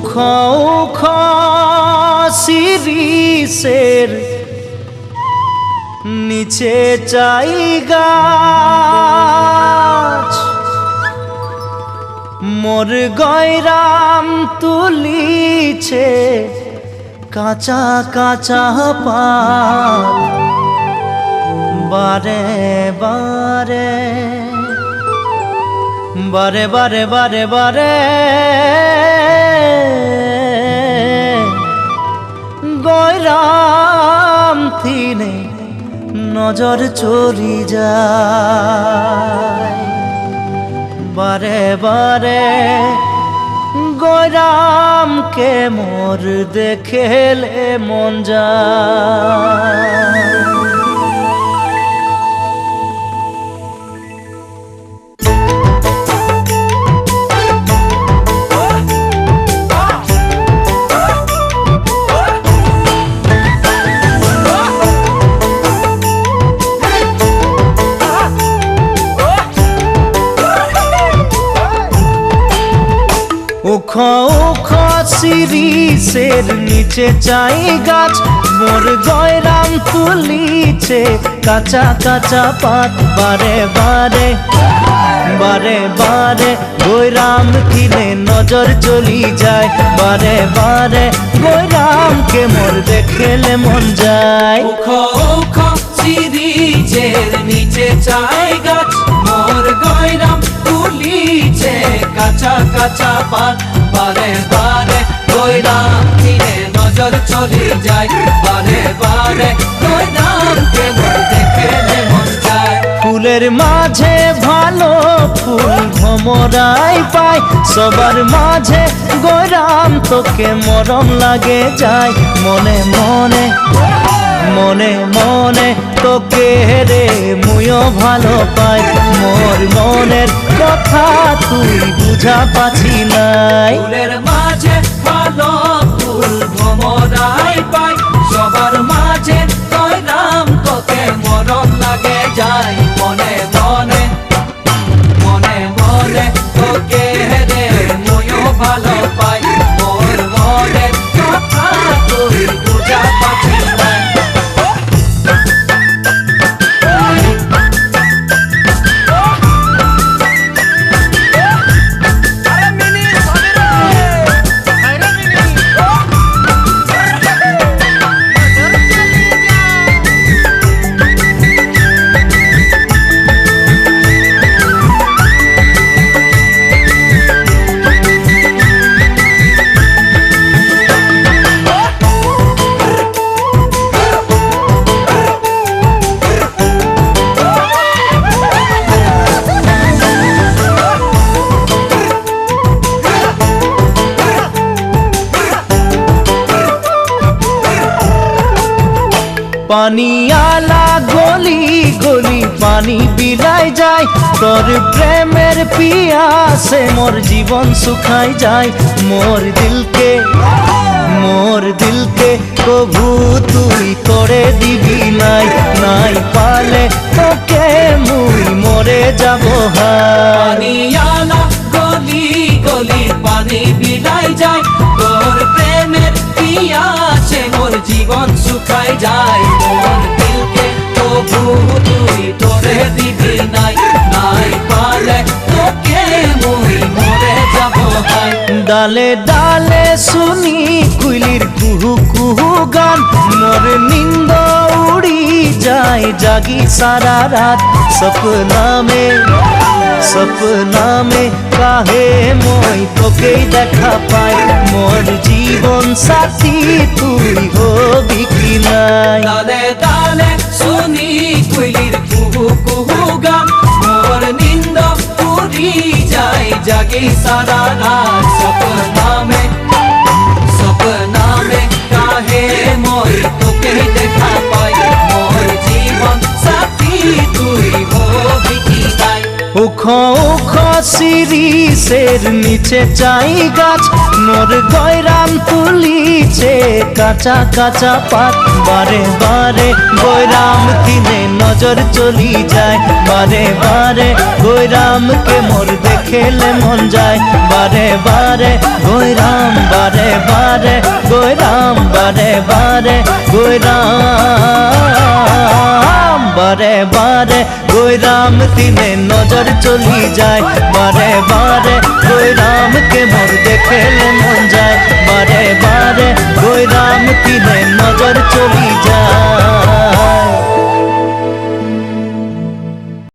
উখ উখ শিরিষের নিচে চাই গাছ, মোর গয়রাম তুলিছে কাঁচা কাঁচা পাত। বারে বারে বারে বারে বারে বারে গয়রাম থিনে নজর চলি যায়। বারে বারে গয়রামকে মোর দেখেলে মন যায়। উখ উখ শিরিষের নিচে চাই গাছ, মোর গয়রাম তুলিছে কাঁচা কাঁচা পাত। বারে বারে বারে বারে গয়রাম কিনে নজর চলি যায়। বারে বারে গয়রামকে মোর দেখেলে মন যায়। উখ উখ শিরিষের নিচে চাই গাছ, মোর গয়রাম তুলিছে কাঁচা কাঁচা পাত। বারে বারে গয়রাম কিনে নজর চলে যায়। বারে বারে গয়রামকে মোর দেখেলে মন যায়। ফুলের মাঝে ভালো ফুল ভমরাই পায়, সবার মাঝে গয়রাম তোকে মরম লাগে যায়। মনে মনে মনে মনে তোকে রে মুইও ভালো পাই, মোর মনের কথা তুই বুঝা পাছি নাই। ফুলের মাঝে ভালো ফুল ভমরাই পাই, সবার মাঝে গয়রাম তোকে মরম লাগে যায়। মনে মনে মনে মনে তোকে রে মুইও ভালো পাই, মোর মনের কথা তুই বুঝা পাছি নাই। পানি আলা গলি গলি পানি বিলায় যায়, তোর প্রেমের পিয়াসে মোর জীবন শুকাই যায়। মোর দিলকে কভু তুই করে দিবি নাই, নাই পালে তোকে মুই মরে যাব হায়। পানি আলা গলি গলি পানি বিলায় যায়, তোর প্রেমের পিয়াসে মোর জীবন শুকায় যায়। মোর দিলকে তবু তুই তোরে দিবি নাই, নাই পালে তোকে মুই মরে যাব হায়। ডালে ডালে শুনি কুইলির কুহু কুহু গান, মোর নিন্দ উড়ি যায় জাগি সারা রাত। সপনা মে কাহে মই তোকে দেখা পাই, মোর জীবন সাথী তুই হবি কি নাই। ডালে ডালে শুনি কুইলির কুহু কুহু গান, মোর নিন্দ উড়ি যায় জাগি সারা রাত। সপনা মে কাহে মই তোকে দেখা পাই, মোর জীবন সাথী তুই হবি কি নাই। উখ উখ শিরিষের নিচে চাই গাছ, মোর গয়রাম তুলিছে কাঁচা কাঁচা পাত। বারে বারে গয়রাম কিনে নজর চলি যায়। বারে বারে গয়রামকে মোর দেখেলে মন যায়। বারে বারে গয়রাম বারে বারে গৈরাম বারে বারে গৈরাম বারে বারে গৈরাম দিনে নজর চলি যায় বারে বারে গৈরামকে মোর দেখলে মন যায় বারে বারে গৈরাম দিনে নজর চলি যায়